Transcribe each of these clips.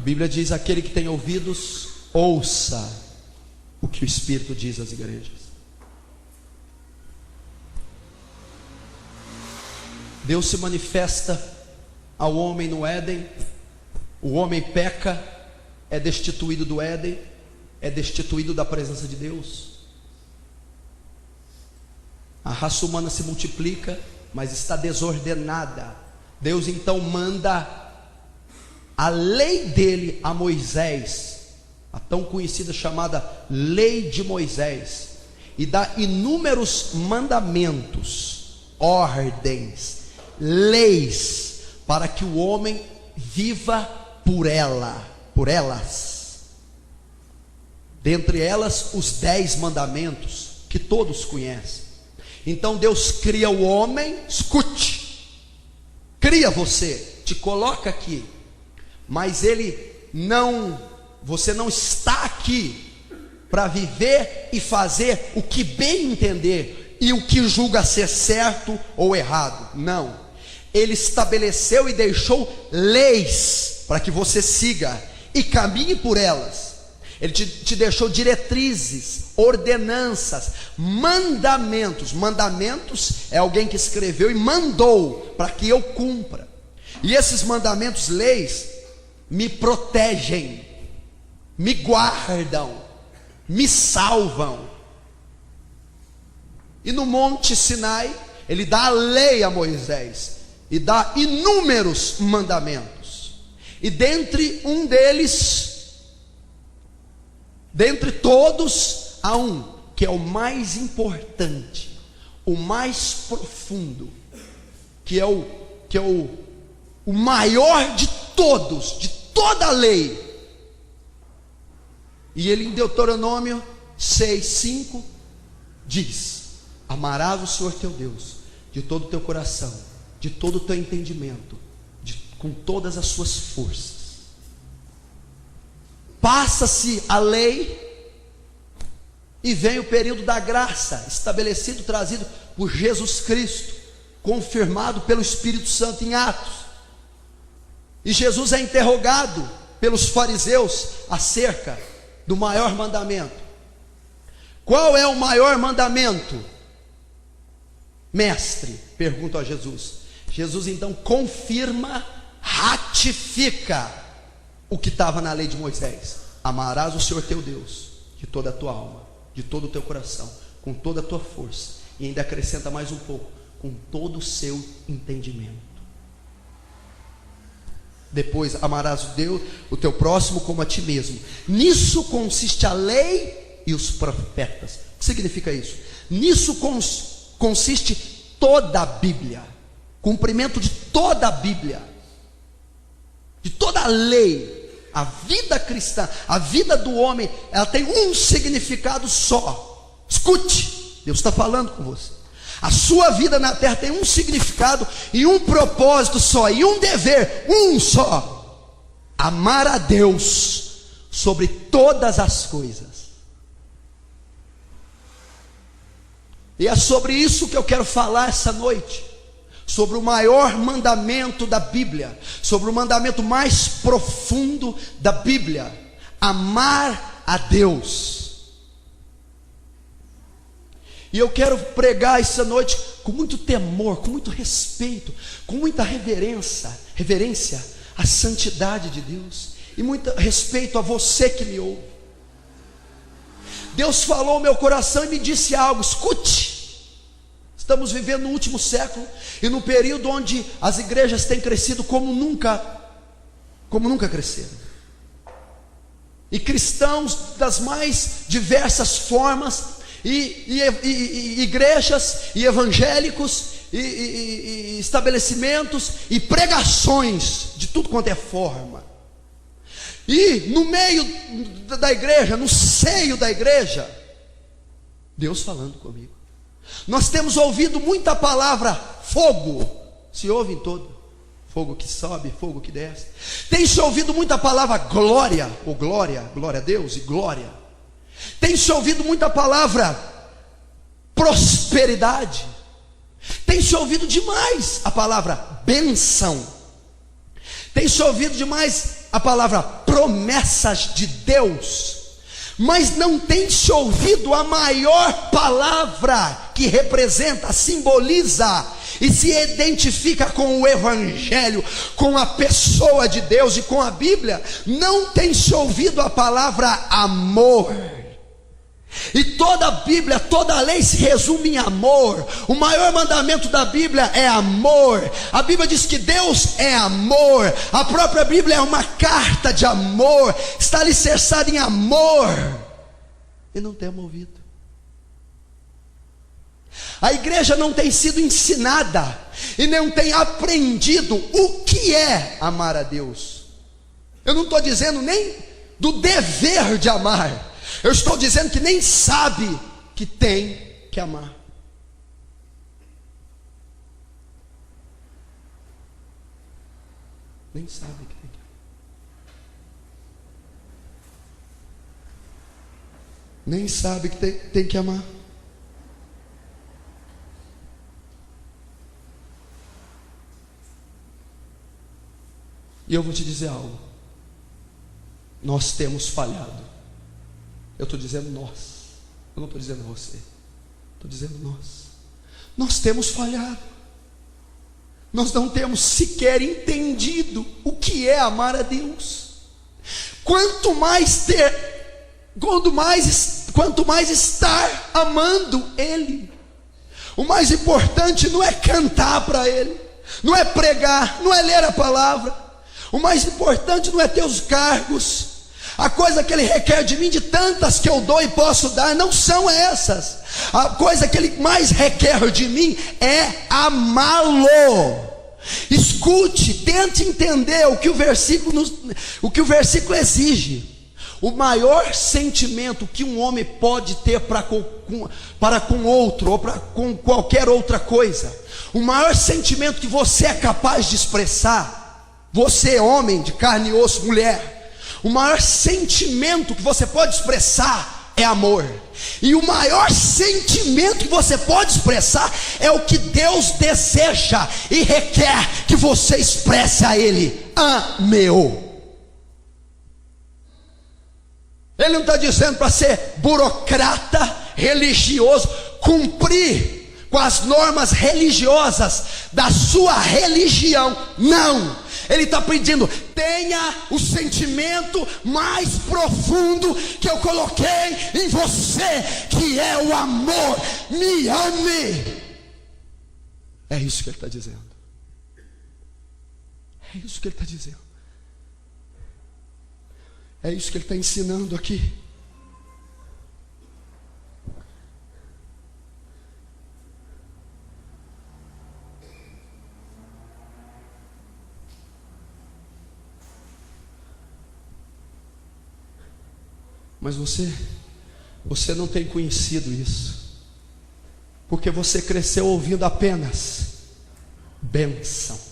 Bíblia diz: aquele que tem ouvidos, ouça o que o Espírito diz às igrejas. Deus se manifesta ao homem no Éden. O homem peca, é destituído do Éden, é destituído da presença de Deus. A raça humana se multiplica, mas está desordenada. Deus então manda a lei dele a Moisés, a tão conhecida chamada Lei de Moisés, e dá inúmeros mandamentos, ordens, leis, para que o homem viva por elas. Dentre elas, os 10 mandamentos, que todos conhecem. Então Deus cria o homem, escute, cria você, te coloca aqui, mas você não está aqui para viver e fazer o que bem entender e o que julga ser certo ou errado. Não, Ele estabeleceu e deixou leis para que você siga e caminhe por elas. Ele te deixou diretrizes, ordenanças, mandamentos. Mandamentos é alguém que escreveu e mandou para que eu cumpra. E esses mandamentos, leis, me protegem, me guardam, me salvam. E no Monte Sinai, Ele dá a lei a Moisés e dá inúmeros mandamentos. E dentre todos, há um que é o mais importante, o mais profundo, que é o maior de todos, de toda a lei. E ele em Deuteronômio 6:5 diz: amarás o Senhor teu Deus de todo o teu coração, de todo o teu entendimento, com todas as suas forças. Passa-se a lei e vem o período da graça, estabelecido, trazido por Jesus Cristo, confirmado pelo Espírito Santo em Atos. E Jesus é interrogado pelos fariseus acerca do maior mandamento. Qual é o maior mandamento, mestre? Pergunta a Jesus. Jesus então confirma, ratifica o que estava na lei de Moisés: amarás o Senhor teu Deus de toda a tua alma, de todo o teu coração, com toda a tua força, e ainda acrescenta mais um pouco, com todo o seu entendimento. Depois, amarás o teu próximo como a ti mesmo. Nisso consiste a lei e os profetas. O que significa isso? Nisso consiste toda a Bíblia, cumprimento de toda a Bíblia, de toda a lei. A vida cristã, a vida do homem, ela tem um significado só. Escute, Deus está falando com você. A sua vida na terra tem um significado e um propósito só, e um dever, um só: amar a Deus sobre todas as coisas. E é sobre isso que eu quero falar essa noite, sobre o maior mandamento da Bíblia, sobre o mandamento mais profundo da Bíblia: amar a Deus. E eu quero pregar essa noite com muito temor, com muito respeito, com muita reverência à santidade de Deus, e muito respeito a você que me ouve. Deus falou ao meu coração e me disse algo: escute, estamos vivendo no último século, e no período onde as igrejas têm crescido como nunca cresceram, e cristãos das mais diversas formas, e igrejas, e evangélicos, e estabelecimentos, e pregações de tudo quanto é forma. E no meio da igreja, no seio da igreja, Deus falando comigo. Nós temos ouvido muita palavra fogo, se ouve em todo, fogo que sobe, fogo que desce. Tem se ouvido muita palavra glória, ou glória a Deus, e glória. Tem se ouvido muita palavra prosperidade. Tem se ouvido demais a palavra bênção. Tem se ouvido demais a palavra promessas de Deus, mas não tem se ouvido a maior palavra que representa, simboliza e se identifica com o Evangelho, com a pessoa de Deus e com a Bíblia, não tem se ouvido a palavra amor. E toda a Bíblia, toda a lei se resume em amor. O maior mandamento da Bíblia é amor. A Bíblia diz que Deus é amor. A própria Bíblia é uma carta de amor, está alicerçada em amor. E não temos ouvido. A igreja não tem sido ensinada e não tem aprendido o que é amar a Deus. Eu não estou dizendo nem do dever de amar, eu estou dizendo que nem sabe que tem que amar. Nem sabe que tem que amar. Nem sabe que tem que amar. E eu vou te dizer algo. Nós temos falhado. Eu estou dizendo nós. Eu não estou dizendo você. Estou dizendo nós. Nós temos falhado. Nós não temos sequer entendido o que é amar a Deus. Quanto mais estar amando Ele. O mais importante não é cantar para Ele, não é pregar, não é ler a palavra. O mais importante não é ter os cargos. A coisa que Ele requer de mim, de tantas que eu dou e posso dar, não são essas. A coisa que Ele mais requer de mim é amá-lo. Escute, tente entender o que o versículo exige. O maior sentimento que um homem pode ter para com outro, ou para com qualquer outra coisa, o maior sentimento que você é capaz de expressar, você homem de carne e osso, mulher, o maior sentimento que você pode expressar é amor. E o maior sentimento que você pode expressar é o que Deus deseja e requer que você expresse a Ele: ame-o. Ele não está dizendo para ser burocrata, religioso, cumprir com as normas religiosas da sua religião. Não. Ele está pedindo: tenha o sentimento mais profundo que eu coloquei em você, que é o amor. Me ame. É isso que ele está dizendo. É isso que ele está dizendo. É isso que ele está ensinando aqui. Mas você não tem conhecido isso, porque você cresceu ouvindo apenas bênçãos.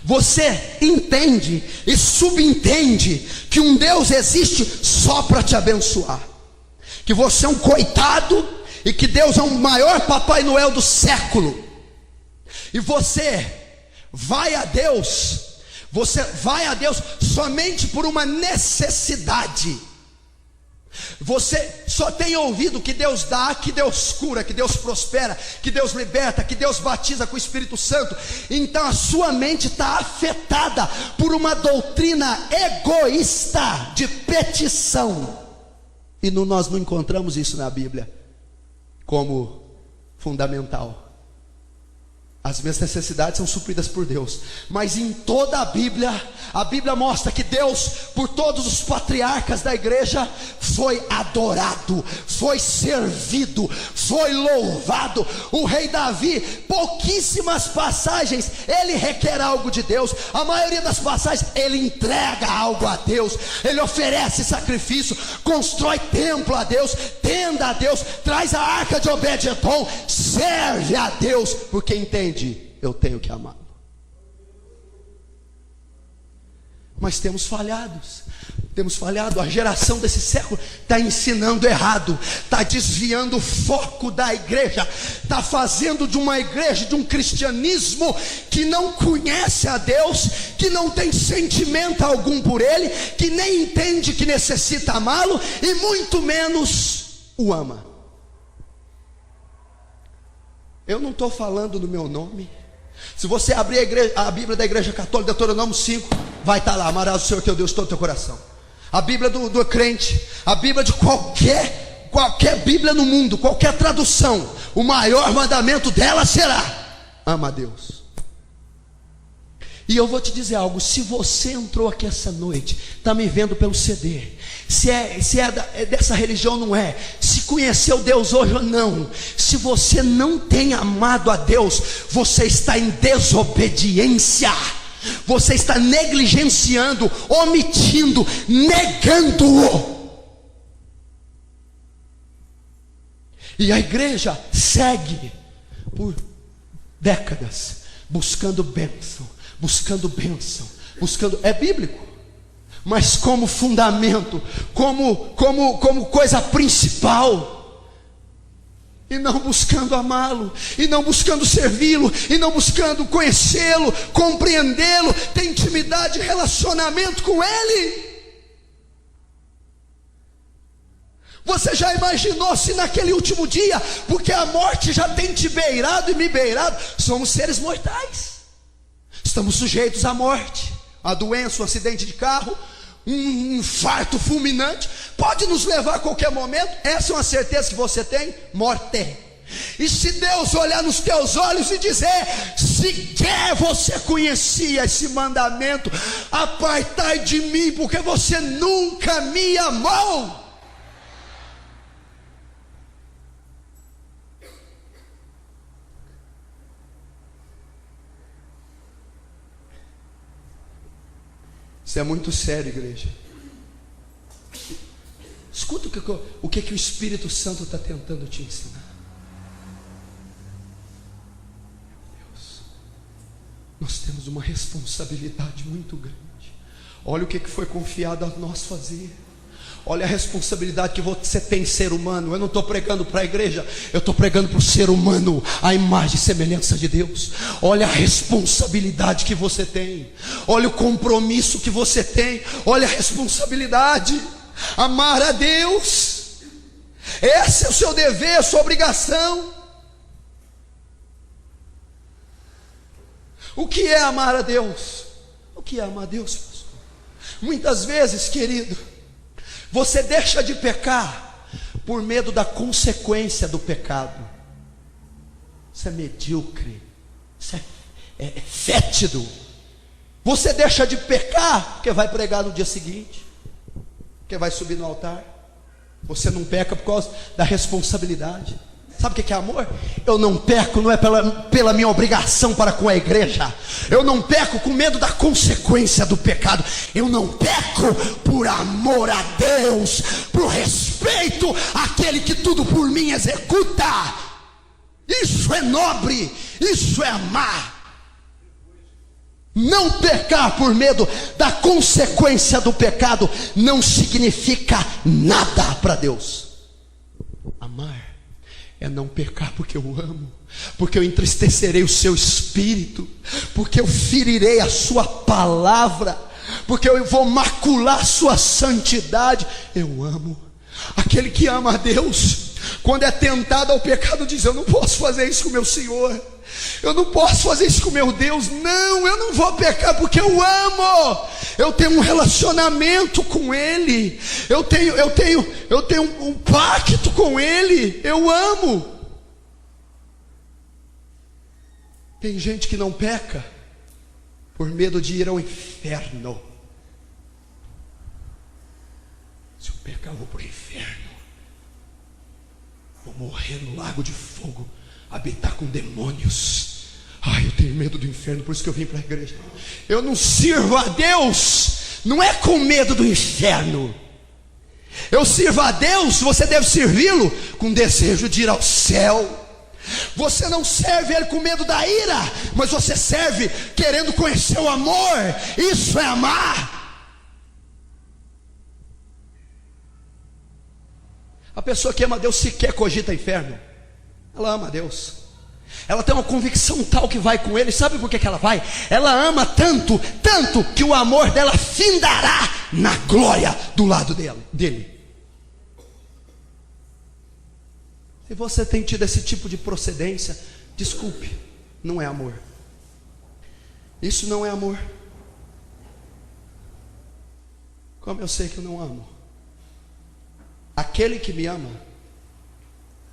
Você entende e subentende que um Deus existe só para te abençoar, que você é um coitado e que Deus é o maior Papai Noel do século. E você vai a Deus somente por uma necessidade. Você só tem ouvido que Deus dá, que Deus cura, que Deus prospera, que Deus liberta, que Deus batiza com o Espírito Santo. Então a sua mente está afetada por uma doutrina egoísta de petição. E nós não encontramos isso na Bíblia como fundamental. As minhas necessidades são supridas por Deus, mas em toda a Bíblia mostra que Deus, por todos os patriarcas da igreja, foi adorado, foi servido, foi louvado. O rei Davi, pouquíssimas passagens ele requer algo de Deus. A maioria das passagens ele entrega algo a Deus, ele oferece sacrifício, constrói templo a Deus, tenda a Deus, traz a arca de Obed-edom, serve a Deus, porque entende: eu tenho que amá-lo. Mas temos falhados. Temos falhado. A geração desse século está ensinando errado, está desviando o foco da igreja, está fazendo de uma igreja, de um cristianismo que não conhece a Deus, que não tem sentimento algum por Ele, que nem entende que necessita amá-lo e muito menos o ama. Eu não estou falando no meu nome. Se você abrir a Bíblia da Igreja Católica, Deuteronômio 5, vai estar lá: amarás o Senhor teu Deus de todo o teu coração. A Bíblia do crente, a Bíblia de qualquer Bíblia no mundo, qualquer tradução, o maior mandamento dela será: ama a Deus. E eu vou te dizer algo: se você entrou aqui essa noite, está me vendo pelo CD, se é dessa religião ou não é, se conheceu Deus hoje ou não, se você não tem amado a Deus, você está em desobediência. Você está negligenciando, omitindo, negando-o. E a igreja segue por décadas buscando bênção, é bíblico, mas como fundamento, como coisa principal, e não buscando amá-lo, e não buscando servi-lo, e não buscando conhecê-lo, compreendê-lo, ter intimidade, relacionamento com Ele. Você já imaginou se naquele último dia, porque a morte já tem te beirado e me beirado, somos seres mortais, estamos sujeitos à morte, a doença, um acidente de carro, um infarto fulminante, pode nos levar a qualquer momento. Essa é uma certeza que você tem: morte. E se Deus olhar nos teus olhos e dizer: sequer você conhecia esse mandamento, apartai de mim, porque você nunca me amou. Isso é muito sério, igreja. Escuta o que o Espírito Santo está tentando te ensinar. Meu Deus, nós temos uma responsabilidade muito grande. Olha o que foi confiado a nós fazer. Olha a responsabilidade que você tem, ser humano. Eu não estou pregando para a igreja, eu estou pregando para o ser humano, a imagem e semelhança de Deus. Olha a responsabilidade que você tem, olha o compromisso que você tem, olha a responsabilidade. Amar a Deus, esse é o seu dever, a sua obrigação. O que é amar a Deus? O que é amar a Deus, pastor? Muitas vezes, querido, você deixa de pecar por medo da consequência do pecado. Isso é medíocre, isso é fétido. Você deixa de pecar porque vai pregar no dia seguinte, porque vai subir no altar. Você não peca por causa da responsabilidade. Sabe o que é amor? Eu não peco, não é pela minha obrigação para com a igreja. Eu não peco com medo da consequência do pecado. Eu não peco por amor a Deus, por respeito àquele que tudo por mim executa. Isso é nobre, isso é amar. Não pecar por medo da consequência do pecado não significa nada para Deus. Amar é não pecar porque eu amo, porque eu entristecerei o seu espírito, porque eu ferirei a sua palavra, porque eu vou macular a sua santidade. Eu amo. Aquele que ama a Deus, quando é tentado ao pecado, diz: eu não posso fazer isso com meu Senhor, eu não posso fazer isso com meu Deus. Não, eu não vou pecar porque eu amo. Eu tenho um relacionamento com Ele. Eu tenho um pacto com Ele. Eu amo. Tem gente que não peca por medo de ir ao inferno. Se eu pecar, eu vou para o inferno, vou morrer no lago de fogo, habitar com demônios. Ai, eu tenho medo do inferno, por isso que eu vim para a igreja. Eu não sirvo a Deus, não é com medo do inferno. Eu sirvo a Deus, você deve servi-lo com desejo de ir ao céu. Você não serve Ele com medo da ira, mas você serve querendo conhecer o amor. Isso é amar. A pessoa que ama a Deus sequer cogita inferno. Ela ama a Deus. Ela tem uma convicção tal que vai com Ele. Sabe por que ela vai? Ela ama tanto, tanto, que o amor dela findará na glória do lado dele. Se você tem tido esse tipo de procedência, desculpe, não é amor. Isso não é amor. Como eu sei que eu não amo? Aquele que me ama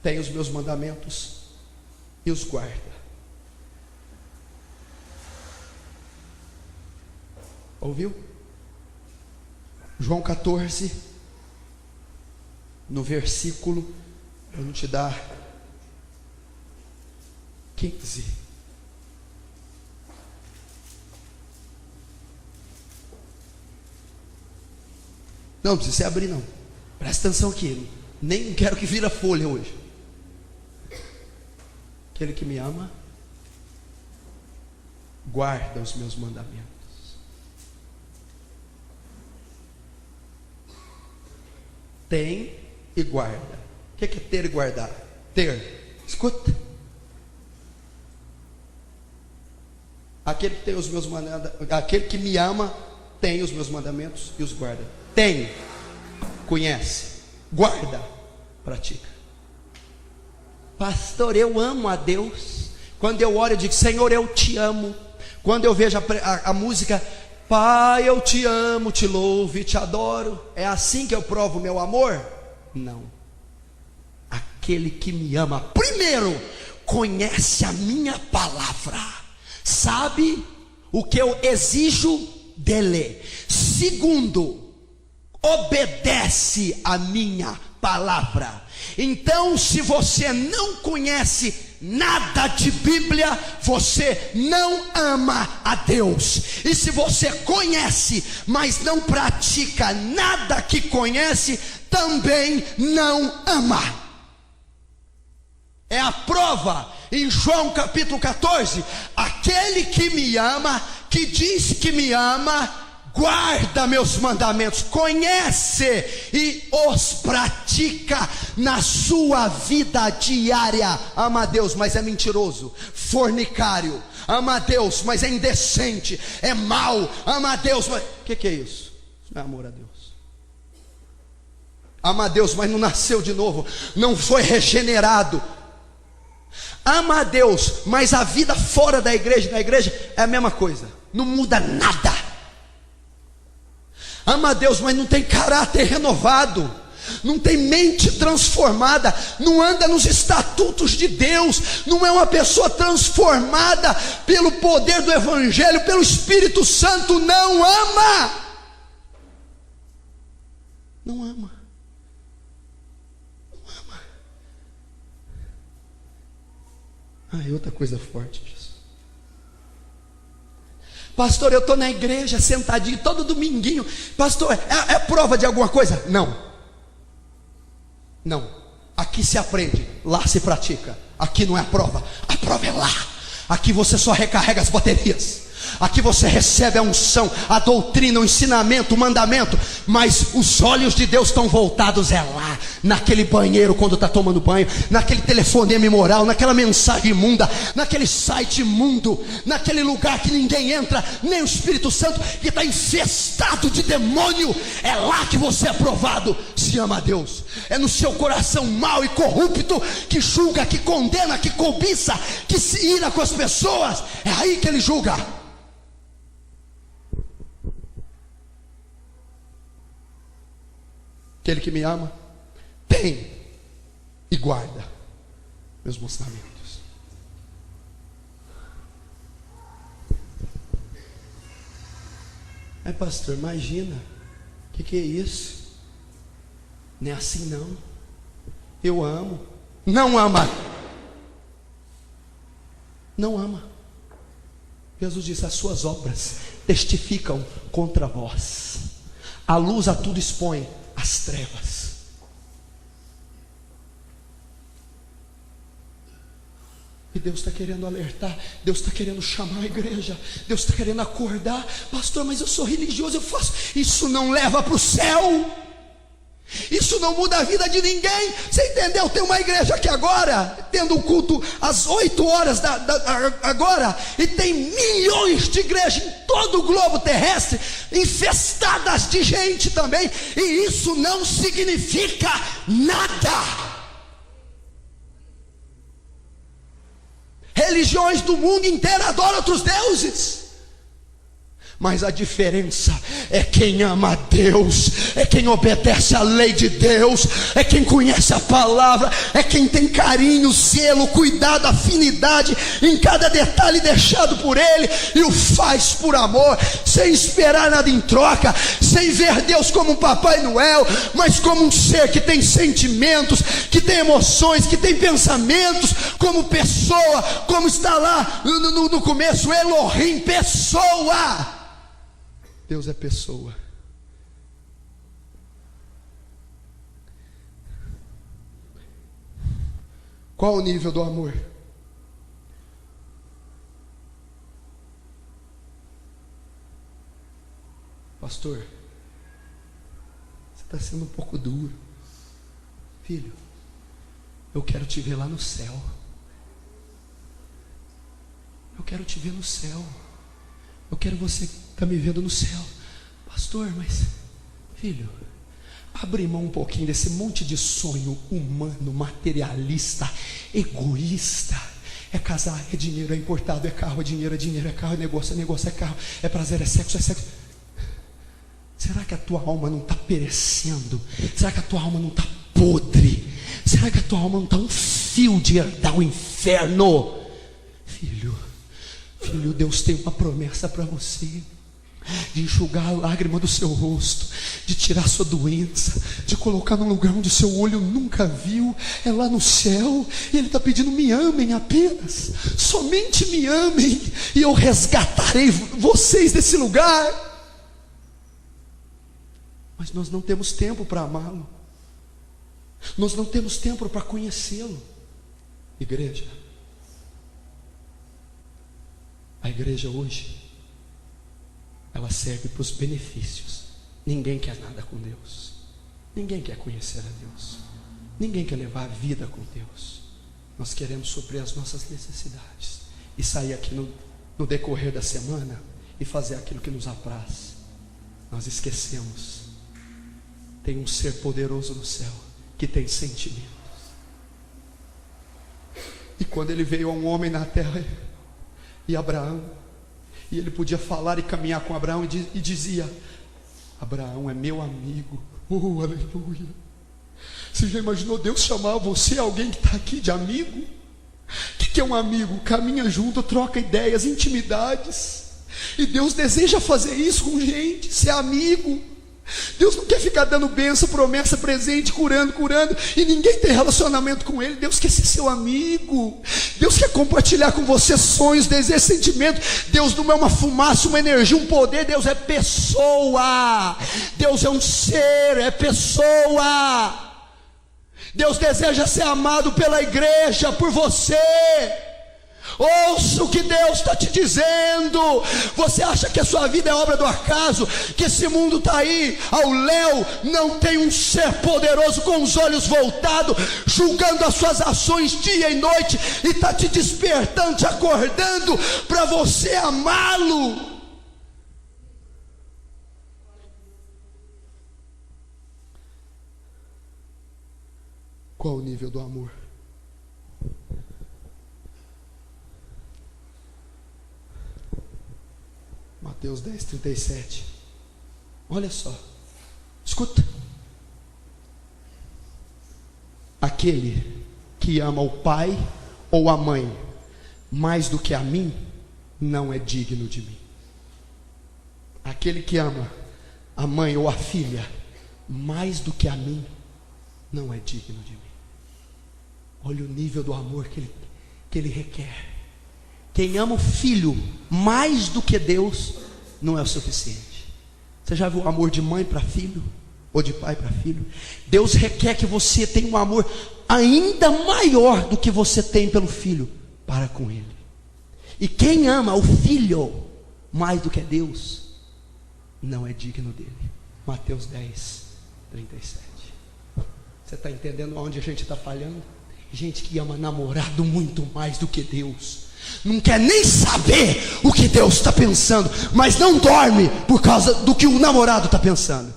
tem os meus mandamentos e os guarda. Ouviu? João 14, no versículo, eu vou te dar 15. Não precisa você abrir não. Presta atenção aqui. Nem quero que vira folha hoje. Aquele que me ama guarda os meus mandamentos. Tem e guarda. O que é ter e guardar? Ter. Escuta. Aquele que tem os meus mandamentos, aquele que me ama tem os meus mandamentos e os guarda. Tem, conhece, guarda, pratica. Pastor, eu amo a Deus. Quando eu oro eu digo, Senhor, eu te amo. Quando eu vejo a música, Pai, eu te amo, te louvo e te adoro, é assim que eu provo o meu amor? Não. Aquele que me ama, primeiro, conhece a minha palavra, sabe o que eu exijo dele. Segundo, obedece a minha palavra. Então, se você não conhece nada de Bíblia, você não ama a Deus. E se você conhece, mas não pratica nada que conhece, também não ama. É a prova em João capítulo 14. Aquele que me ama, que diz que me ama, guarda meus mandamentos, conhece e os pratica na sua vida diária. Ama a Deus, mas é mentiroso, fornicário. Ama a Deus, mas é indecente, é mau. Ama a Deus, mas... O que é isso? Isso não é amor a Deus. Ama a Deus, mas não nasceu de novo, não foi regenerado. Ama a Deus, mas a vida fora da igreja, na igreja é a mesma coisa, não muda nada. Ama a Deus, mas não tem caráter renovado, não tem mente transformada, não anda nos estatutos de Deus, não é uma pessoa transformada pelo poder do Evangelho, pelo Espírito Santo. Não ama. Não ama. Não ama. Ah, é outra coisa forte disso. Pastor, eu estou na igreja sentadinho todo dominguinho. Pastor, é prova de alguma coisa? Não. Não. Aqui se aprende, lá se pratica. Aqui não é a prova é lá. Aqui você só recarrega as baterias. Aqui você recebe a unção, a doutrina, o ensinamento, o mandamento. Mas os olhos de Deus estão voltados lá, naquele banheiro quando está tomando banho, naquele telefonema imoral, naquela mensagem imunda, naquele site imundo, naquele lugar que ninguém entra, nem o Espírito Santo, que está infestado de demônio. É lá que você é provado se ama a Deus. É no seu coração mau e corrupto, que julga, que condena, que cobiça, que se ira com as pessoas. É aí que ele julga. Aquele que me ama tem e guarda meus mandamentos. Aí, pastor, imagina, o que é isso? Não é assim não. Eu amo. Não ama. Não ama. Jesus disse, as suas obras testificam contra vós. A luz a tudo expõe, as trevas. E Deus está querendo alertar, Deus está querendo chamar a igreja, Deus está querendo acordar. Pastor, mas eu sou religioso, eu faço. Isso não leva para o céu. Isso não muda a vida de ninguém. Você entendeu? Tem uma igreja aqui agora, tendo um culto às 8 horas agora, e tem milhões de igrejas em todo o globo terrestre, infestadas de gente também, e isso não significa nada. Religiões do mundo inteiro adoram outros deuses, mas a diferença é quem ama a Deus, é quem obedece à lei de Deus, é quem conhece a palavra, é quem tem carinho, zelo, cuidado, afinidade em cada detalhe deixado por Ele, e o faz por amor, sem esperar nada em troca, sem ver Deus como um Papai Noel, mas como um ser que tem sentimentos, que tem emoções, que tem pensamentos, como pessoa, como está lá no começo, Elohim, pessoa. Deus é pessoa. Qual o nível do amor? Pastor, você está sendo um pouco duro. Filho, eu quero te ver lá no céu. Eu quero te ver no céu. Eu quero você que está me vendo no céu. Pastor, mas filho, abre mão um pouquinho desse monte de sonho humano, materialista, egoísta. É casar, é dinheiro, é importado, é carro, é dinheiro, é carro, é negócio, é carro, é prazer, é sexo, é sexo. Será que a tua alma não está perecendo? Será que a tua alma não está podre? Será que a tua alma não está um fio de herdar o inferno? Filho, Deus tem uma promessa para você, de enxugar a lágrima do seu rosto, de tirar sua doença, de colocar num lugar onde o seu olho nunca viu, é lá no céu. E Ele está pedindo: me amem apenas, somente me amem, e eu resgatarei vocês desse lugar. Mas nós não temos tempo para amá-lo, nós não temos tempo para conhecê-lo. Igreja, a igreja hoje, ela serve para os benefícios. Ninguém quer nada com Deus, ninguém quer conhecer a Deus, ninguém quer levar a vida com Deus. Nós queremos suprir as nossas necessidades e sair aqui no decorrer da semana e fazer aquilo que nos apraz. Nós esquecemos, tem um ser poderoso no céu que tem sentimentos. E quando Ele veio a um homem na terra, e Abraão, e Ele podia falar e caminhar com Abraão, e dizia: Abraão é meu amigo. Oh, aleluia. Você já imaginou Deus chamar você, alguém que está aqui, de amigo? O que é um amigo? Caminha junto, troca ideias, intimidades. E Deus deseja fazer isso com gente, ser amigo. Deus não quer ficar dando bênção, promessa, presente, curando, e ninguém tem relacionamento com Ele. Deus quer ser seu amigo. Deus quer compartilhar com você sonhos, desejos, sentimentos. Deus não é uma fumaça, uma energia, um poder. Deus é pessoa. Deus é um ser, é pessoa. Deus deseja ser amado pela igreja, por você. Ouça o que Deus está te dizendo. Você acha que a sua vida é obra do acaso, que esse mundo está aí ao léu? Não tem um ser poderoso com os olhos voltados, julgando as suas ações dia e noite, e está te despertando, te acordando para você amá-lo. Qual o nível do amor? Mateus 10:37. Olha só, escuta. Aquele que ama o pai ou a mãe mais do que a mim, não é digno de mim. Aquele que ama a mãe ou a filha mais do que a mim, não é digno de mim. Olha o nível do amor que ele requer. Quem ama o filho mais do que Deus não é o suficiente. Você já viu o amor de mãe para filho? Ou de pai para filho? Deus requer que você tenha um amor ainda maior do que você tem pelo filho para com ele. E quem ama o filho mais do que Deus não é digno dele. Mateus 10:37. Você está entendendo onde a gente está falhando? Gente que ama namorado muito mais do que Deus, não quer nem saber o que Deus está pensando, mas não dorme por causa do que o namorado está pensando.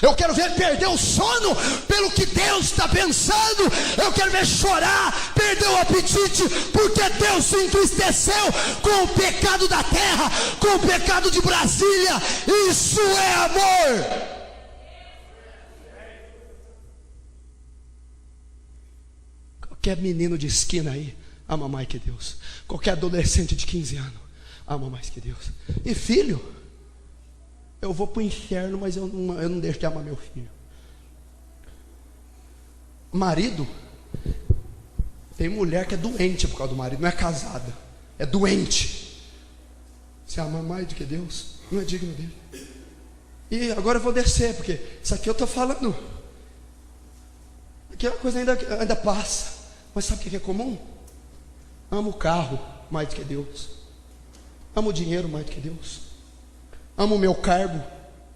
Eu quero ver perder o sono pelo que Deus está pensando. Eu quero ver chorar, perder o apetite, porque Deus se entristeceu com o pecado da terra, com o pecado de Brasília. Isso é amor. Qualquer menino de esquina aí ama mais que Deus. Qualquer adolescente de 15 anos ama mais que Deus. E filho, eu vou para o inferno, mas eu não deixo de amar meu filho. Marido, tem mulher que é doente por causa do marido, não é casada, é doente. Você ama mais do que Deus, não é digno dele. E agora eu vou descer, porque isso aqui eu estou falando, aqui a coisa ainda passa. Mas sabe o que é comum? Amo o carro mais do que Deus, amo o dinheiro mais do que Deus, amo o meu cargo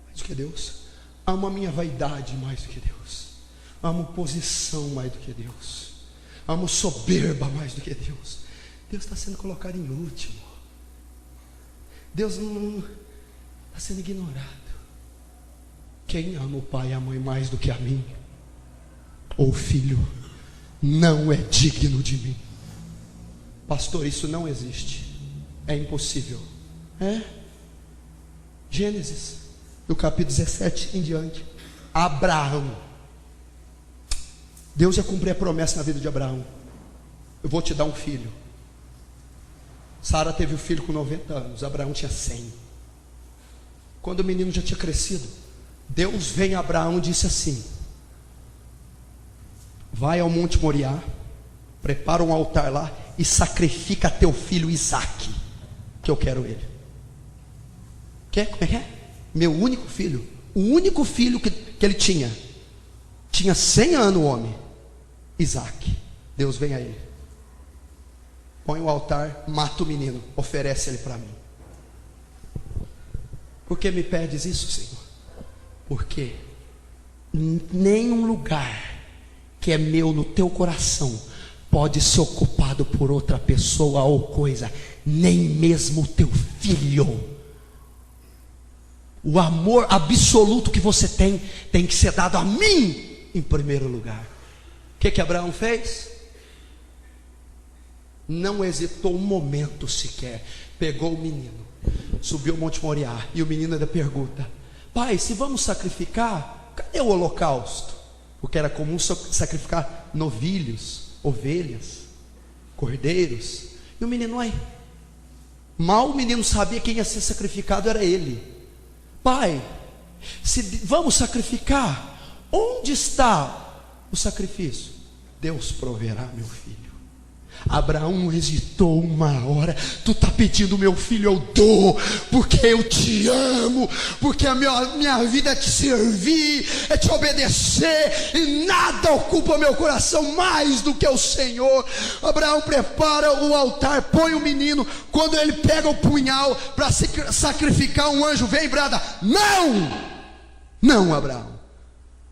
mais do que Deus, amo a minha vaidade mais do que Deus, amo posição mais do que Deus, amo soberba mais do que Deus. Deus está sendo colocado em último. Deus não está sendo ignorado. Quem ama o pai e a mãe mais do que a mim, ou o filho, não é digno de mim. Pastor, isso não existe, é impossível. Gênesis, do capítulo 17 em diante. Abraão, Deus ia cumprir a promessa na vida de Abraão. Eu vou te dar um filho. Sara teve o filho com 90 anos, Abraão tinha 100. Quando o menino já tinha crescido, Deus vem a Abraão e disse assim: vai ao Monte Moriá, prepara um altar lá e sacrifica teu filho Isaque, que eu quero ele. Como é que é? Meu único filho, o único filho que ele tinha 100 anos o homem, Isaque. Deus vem a ele, põe o altar, mata o menino, oferece ele para mim. Por que me pedes isso, Senhor? Porque nenhum lugar que é meu no teu coração pode ser ocupado por outra pessoa ou coisa, nem mesmo o teu filho. O amor absoluto que você tem que ser dado a mim em primeiro lugar. O que Abraão fez? Não hesitou um momento sequer, pegou o menino, subiu o Monte Moriá, e o menino ainda pergunta: pai, se vamos sacrificar, cadê o holocausto? Porque era comum sacrificar novilhos, ovelhas, cordeiros. E o menino, mal o menino sabia quem ia ser sacrificado, era ele. Pai, se vamos sacrificar, onde está o sacrifício? Deus proverá, meu filho. Abraão não hesitou uma hora. Tu está pedindo meu filho, eu dou, porque eu te amo, porque a minha vida é te servir, é te obedecer, e nada ocupa meu coração mais do que o Senhor. Abraão prepara o altar, põe o menino. Quando ele pega o punhal para sacrificar, um anjo vem e brada: não, Abraão,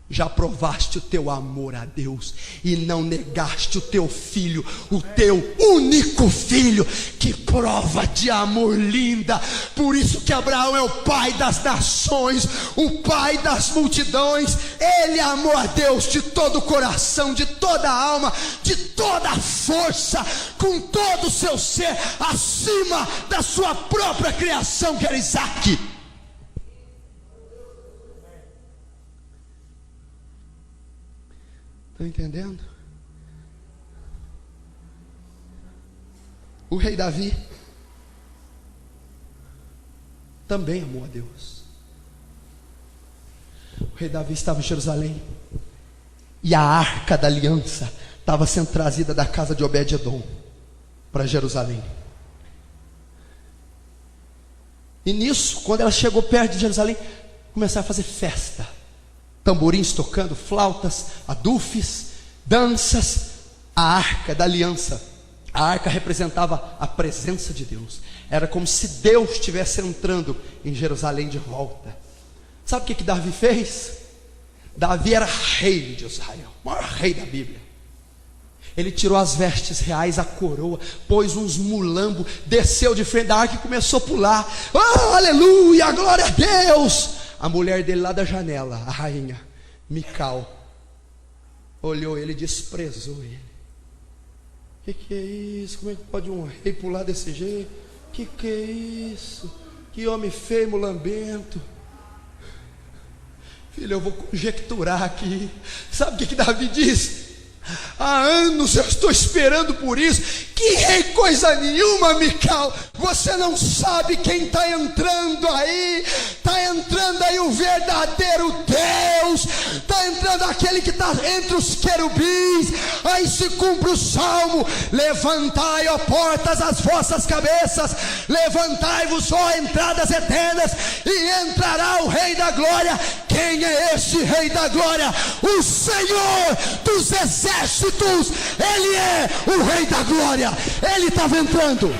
já provaste o teu amor a Deus e não negaste o teu filho, o teu único filho. Que prova de amor linda! Por isso que Abraão é o pai das nações, o pai das multidões. Ele amou a Deus de todo o coração, de toda a alma, de toda a força, com todo o seu ser, acima da sua própria criação, que era Isaque. Estão entendendo? O rei Davi também amou a Deus. O rei Davi estava em Jerusalém, e a arca da aliança estava sendo trazida da casa de Obed-edom para Jerusalém. E nisso, quando ela chegou perto de Jerusalém, começaram a fazer festa, tamborins tocando, flautas, adufes, danças. A arca da aliança, a arca representava a presença de Deus. Era como se Deus estivesse entrando em Jerusalém de volta. Sabe o que Davi fez? Davi era rei de Israel, o maior rei da Bíblia. Ele tirou as vestes reais, a coroa, pôs uns mulambos, desceu de frente da arca e começou a pular. Oh, aleluia, glória a Deus! A mulher dele lá da janela, a rainha Mical, olhou ele e desprezou ele. Que é isso? Como é que pode um rei pular desse jeito? Que é isso? Que homem feio, mulambento. Filho, eu vou conjecturar aqui. Sabe o que Davi disse? Há anos eu estou esperando por isso. Que rei coisa nenhuma, Mical. Você não sabe quem está entrando aí. Está entrando aí o verdadeiro Deus. Está entrando aquele que está entre os querubins. Aí se cumpre o salmo: levantai, ó portas, as vossas cabeças, levantai-vos, ó entradas eternas, e entrará o Rei da Glória. Quem é esse Rei da Glória? O Senhor dos exércitos. Ele é o Rei da Glória. Ele estava entrando.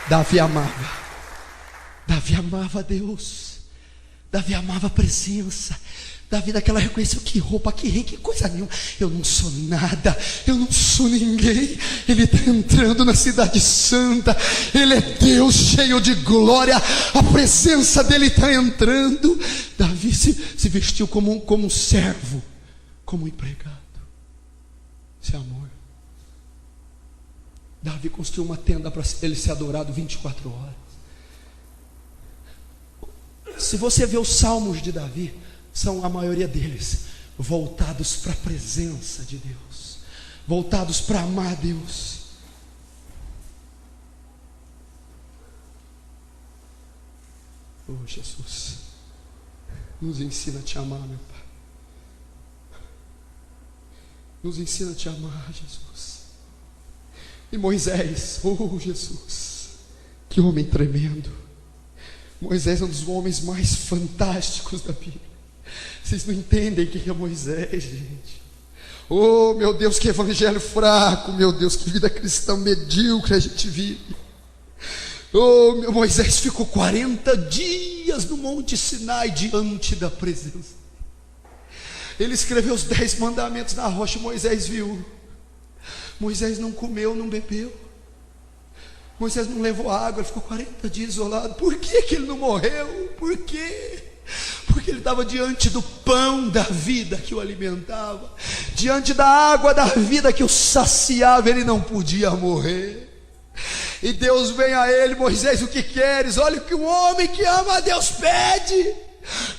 Davi amava a Deus. Davi amava a presença. Davi daquela reconheceu: que roupa, que rei, que coisa nenhuma. Eu não sou nada, eu não sou ninguém. Ele está entrando na cidade santa. Ele é Deus cheio de glória. A presença dele está entrando. Davi se vestiu como um servo, como um empregado. Isso é amor. Davi construiu uma tenda para ele ser adorado 24 horas. Se você vê os salmos de Davi, são a maioria deles voltados para a presença de Deus, voltados para amar Deus. Oh Jesus, nos ensina a te amar, meu Pai. Nos ensina a te amar, Jesus. E Moisés, oh Jesus, que homem tremendo. Moisés é um dos homens mais fantásticos da Bíblia. Vocês não entendem quem é Moisés, gente. Oh meu Deus, que evangelho fraco. Meu Deus, que vida cristã medíocre a gente vive. Oh, meu Moisés ficou 40 dias no Monte Sinai diante da presença. Ele escreveu os 10 mandamentos na rocha. Moisés viu. Moisés não comeu, não bebeu. Moisés não levou água, ele ficou 40 dias isolado. Por que ele não morreu? Por quê? Porque ele estava diante do pão da vida que o alimentava, diante da água da vida que o saciava. Ele não podia morrer. E Deus vem a ele: Moisés, o que queres? Olha o que um homem que ama a Deus pede.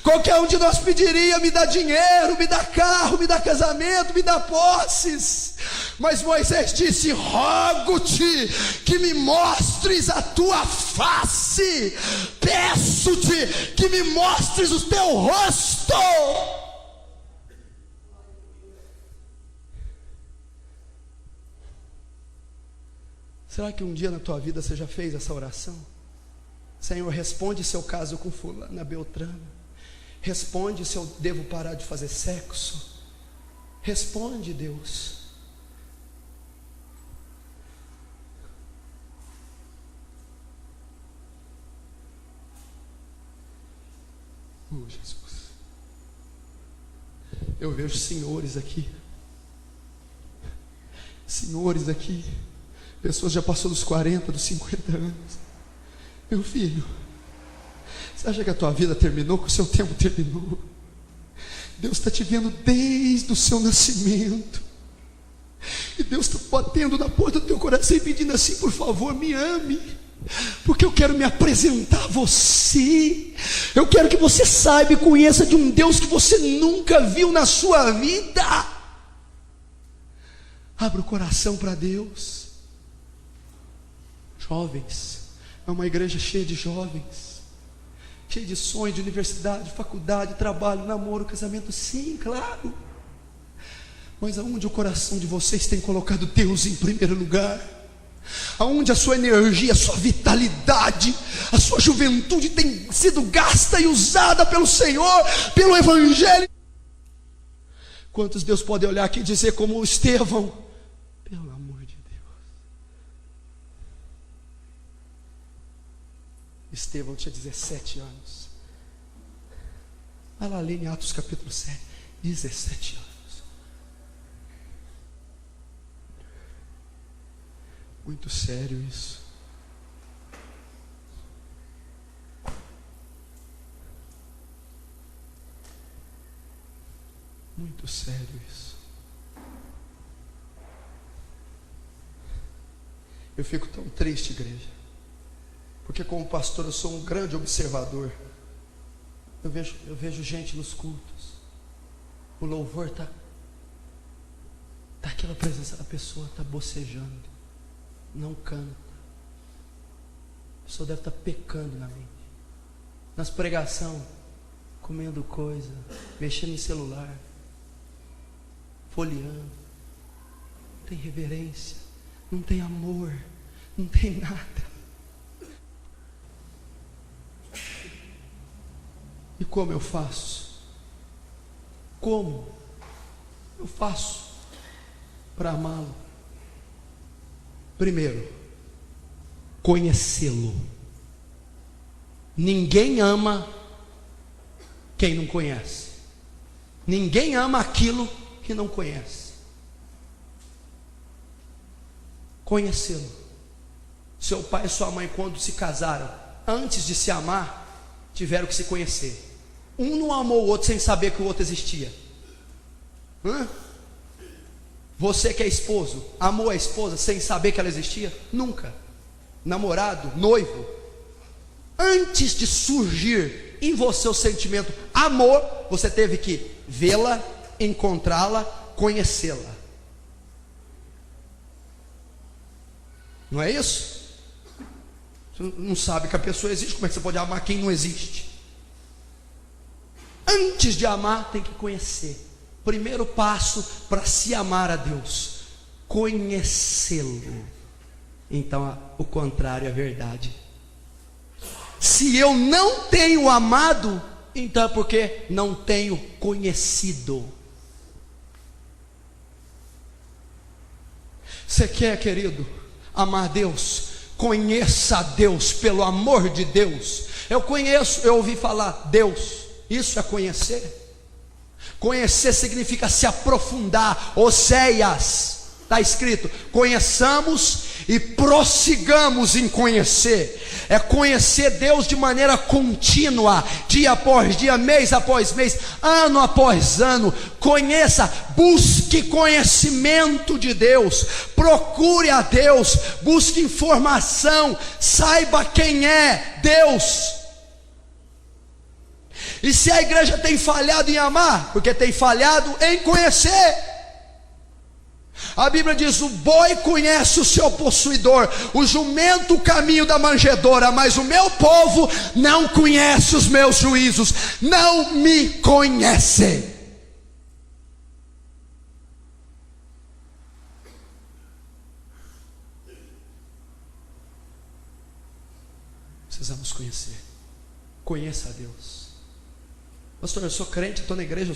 Qualquer um de nós pediria: me dá dinheiro, me dá carro, me dá casamento, me dá posses. Mas Moisés disse: rogo-te que me mostres a tua face, peço-te que me mostres o teu rosto. Será que um dia na tua vida você já fez essa oração? Senhor, responde se eu caso com fulana Beltrana. Responde se eu devo parar de fazer sexo. Responde, Deus. Oh, Jesus. Eu vejo senhores aqui. Senhores aqui. Pessoas já passou dos 40, dos 50 anos. Meu filho, você acha que a tua vida terminou, que o seu tempo terminou? Deus está te vendo desde o seu nascimento. E Deus está batendo na porta do teu coração e pedindo assim: por favor, me ame, porque eu quero me apresentar a você. Eu quero que você saiba e conheça de um Deus que você nunca viu na sua vida. Abra o coração para Deus. Jovens, é uma igreja cheia de jovens, cheia de sonhos, de universidade, faculdade, trabalho, namoro, casamento. Sim, claro. Mas aonde o coração de vocês tem colocado Deus em primeiro lugar? Aonde a sua energia, a sua vitalidade, a sua juventude tem sido gasta e usada pelo Senhor, pelo Evangelho? Quantos Deus pode olhar aqui e dizer como Estevão: pelo amor de Deus, Estevão tinha 17 anos. Vai lá ler em Atos capítulo 7. 17 anos. Muito sério isso. Muito sério isso. Eu fico tão triste, igreja, porque como pastor eu sou um grande observador. Eu vejo gente nos cultos, o louvor tá aquela presença, a pessoa está bocejando, não canta, a pessoa deve estar pecando na mente, nas pregações, comendo coisa, mexendo em celular, folheando, não tem reverência, não tem amor, não tem nada. E como eu faço? Como eu faço para amá-lo? Primeiro, conhecê-lo. Ninguém ama quem não conhece. Ninguém ama aquilo que não conhece. Conhecê-lo. Seu pai e sua mãe, quando se casaram, antes de se amar, tiveram que se conhecer. Um não amou o outro sem saber que o outro existia. Você que é esposo, amou a esposa sem saber que ela existia? Nunca. Namorado, noivo, antes de surgir em você o sentimento amor, você teve que vê-la, encontrá-la, conhecê-la. Não é isso? Você não sabe que a pessoa existe, como é que você pode amar quem não existe? Antes de amar, tem que conhecer. Primeiro passo para se amar a Deus: conhecê-lo. Então, o contrário é verdade. Se eu não tenho amado, então é porque não tenho conhecido. Você quer, querido, amar Deus? Conheça a Deus, pelo amor de Deus. Eu ouvi falar Deus, isso é conhecer. Conhecer significa se aprofundar. Oséias, está escrito: conheçamos e prossigamos em conhecer. É conhecer Deus de maneira contínua, dia após dia, mês após mês, ano após ano. Conheça, busque conhecimento de Deus, procure a Deus, busque informação, saiba quem é Deus. E se a igreja tem falhado em amar, porque tem falhado em conhecer. A Bíblia diz: o boi conhece o seu possuidor, o jumento o caminho da manjedoura, mas o meu povo não conhece os meus juízos, não me conhece. Precisamos conhecer. Conheça a Deus. Pastor, eu sou crente, estou na igreja,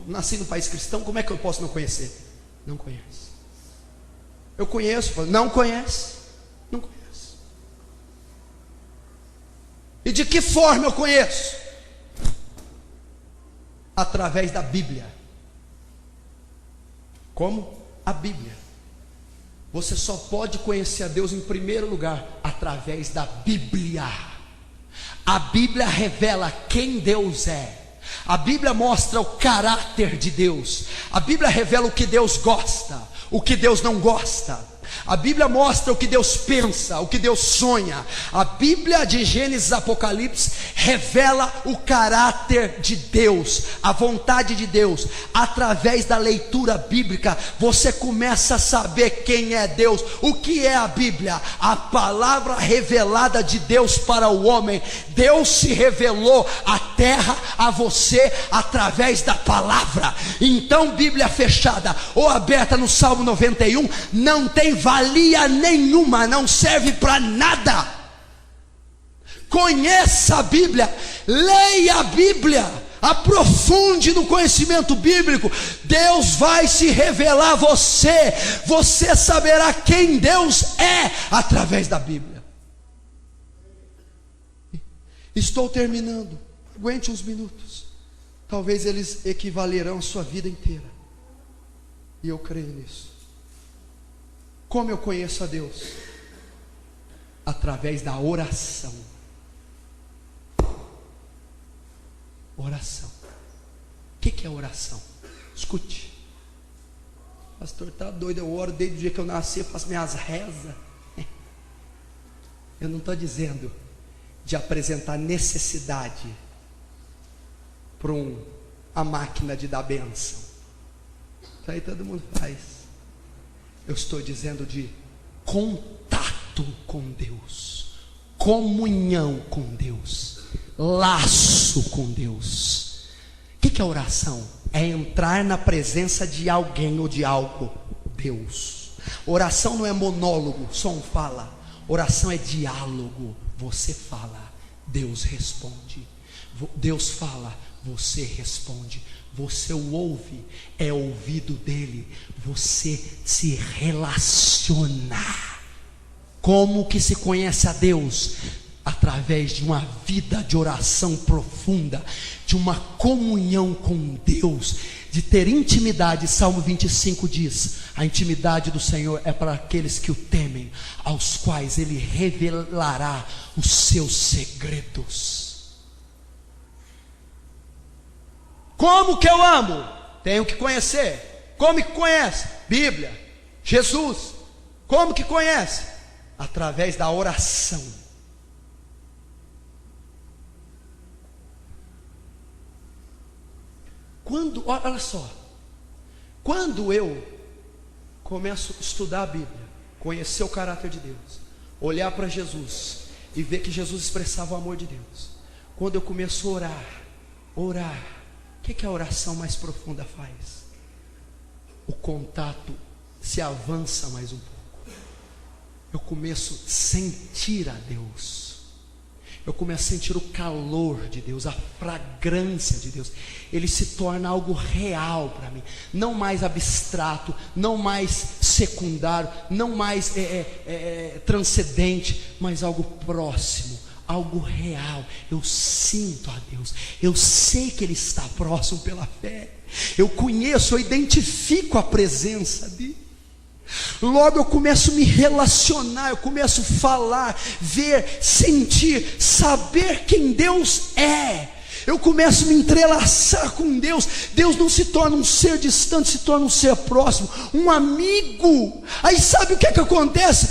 nasci no país cristão, como é que eu posso não conhecer? Não conhece. Eu conheço, não conhece. Não conhece. E de que forma eu conheço? Através da Bíblia. Como? A Bíblia. Você só pode conhecer a Deus em primeiro lugar através da Bíblia. A Bíblia revela quem Deus é. A Bíblia mostra o caráter de Deus. A Bíblia revela o que Deus gosta, o que Deus não gosta. A Bíblia mostra o que Deus pensa, o que Deus sonha. A Bíblia de Gênesis e Apocalipse revela o caráter de Deus, a vontade de Deus. Através da leitura bíblica, você começa a saber quem é Deus. O que é a Bíblia? A palavra revelada de Deus para o homem. Deus se revelou à terra, a você, através da palavra. Então, Bíblia fechada ou aberta no Salmo 91 não tem valia nenhuma, não serve para nada. Conheça a Bíblia, leia a Bíblia, aprofunde no conhecimento bíblico. Deus vai se revelar a você. Você saberá quem Deus é através da Bíblia. Estou terminando. Aguente uns minutos. Talvez eles equivalerão à sua vida inteira. E eu creio nisso. Como eu conheço a Deus? Através da oração. Oração. O que é oração? Escute. Pastor, está doido, eu oro desde o dia que eu nasci, eu faço minhas rezas. Eu não estou dizendo de apresentar necessidade para a máquina de dar bênção. Isso aí todo mundo faz. Eu estou dizendo de contato com Deus, comunhão com Deus, laço com Deus. O que é oração? É entrar na presença de alguém ou de algo. Deus. Oração não é monólogo, só um fala. Oração é diálogo. Você fala, Deus responde. Deus fala, você responde. Você o ouve, é ouvido dele. Você se relaciona. Como que se conhece a Deus? Através de uma vida de oração profunda, de uma comunhão com Deus, de ter intimidade. Salmo 25 diz: a intimidade do Senhor é para aqueles que o temem, aos quais Ele revelará os seus segredos. Como que eu amo? Tenho que conhecer. Como que conhece? Bíblia, Jesus. Como que conhece? Através da oração. Olha só, quando eu começo a estudar a Bíblia, conhecer o caráter de Deus, olhar para Jesus e ver que Jesus expressava o amor de Deus, quando eu começo a orar, o que a oração mais profunda faz? O contato se avança mais um pouco. Eu começo a sentir a Deus. Eu começo a sentir o calor de Deus, a fragrância de Deus. Ele se torna algo real para mim, não mais abstrato, não mais secundário, não mais transcendente, mas algo próximo, algo real. Eu sinto a Deus, eu sei que Ele está próximo pela fé, eu conheço, eu identifico a presença dEle. Logo eu começo a me relacionar, eu começo a falar, ver, sentir, saber quem Deus é. Eu começo a me entrelaçar com Deus. Deus não se torna um ser distante, se torna um ser próximo, um amigo. Aí sabe o que acontece?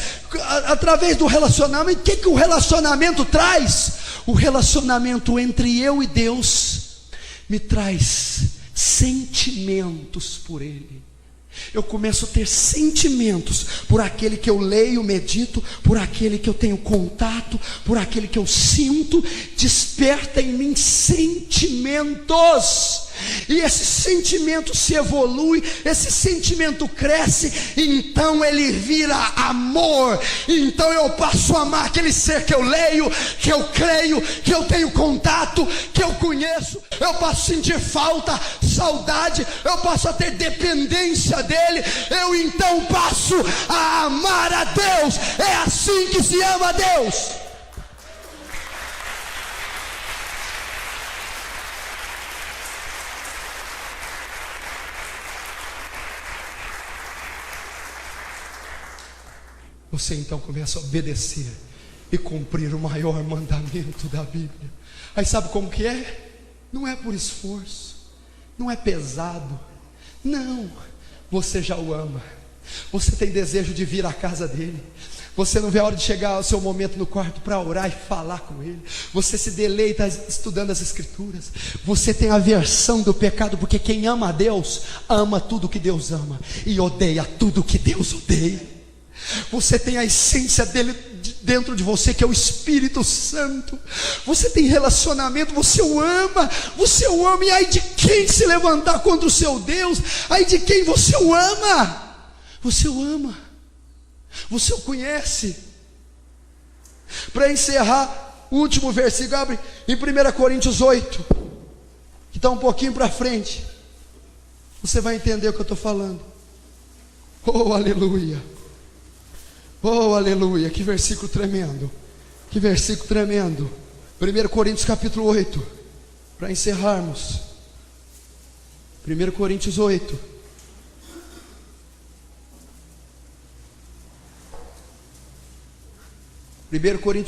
Através do relacionamento, o que o relacionamento traz? O relacionamento entre eu e Deus me traz sentimentos por Ele. Eu começo a ter sentimentos por aquele que eu leio, medito, por aquele que eu tenho contato, por aquele que eu sinto. Desperta em mim sentimentos, e esse sentimento se evolui, esse sentimento cresce, e então ele vira amor. Então eu passo a amar aquele ser que eu leio, que eu creio, que eu tenho contato, que eu conheço. Eu passo a sentir falta, saudade, eu passo a ter dependência dele. Eu então passo a amar a Deus. É assim que se ama a Deus. Você então começa a obedecer e cumprir o maior mandamento da Bíblia. Aí sabe como que é? Não é por esforço, não é pesado, não. Você já o ama, você tem desejo de vir à casa dele. Você não vê a hora de chegar ao seu momento no quarto para orar e falar com ele. Você se deleita estudando as Escrituras. Você tem aversão do pecado, porque quem ama a Deus, ama tudo que Deus ama e odeia tudo que Deus odeia. Você tem a essência dele dentro de você, que é o Espírito Santo. Você tem relacionamento, você o ama, e aí de quem se levantar contra o seu Deus, aí de quem você o ama, você o conhece. Para encerrar, o último versículo, abre em 1 Coríntios 8, que está um pouquinho para frente, você vai entender o que eu estou falando. Oh, aleluia! Oh, aleluia, que versículo tremendo, que versículo tremendo. 1 Coríntios capítulo 8, para encerrarmos. 1 Coríntios 8.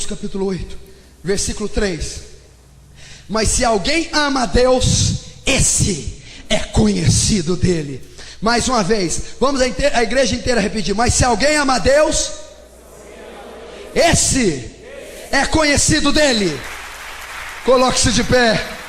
Capítulo 8, versículo 3. Mas se alguém ama a Deus, esse é conhecido dele. Mais uma vez, vamos a igreja inteira repetir. Mas se alguém ama a Deus, esse é conhecido dele. Coloque-se de pé.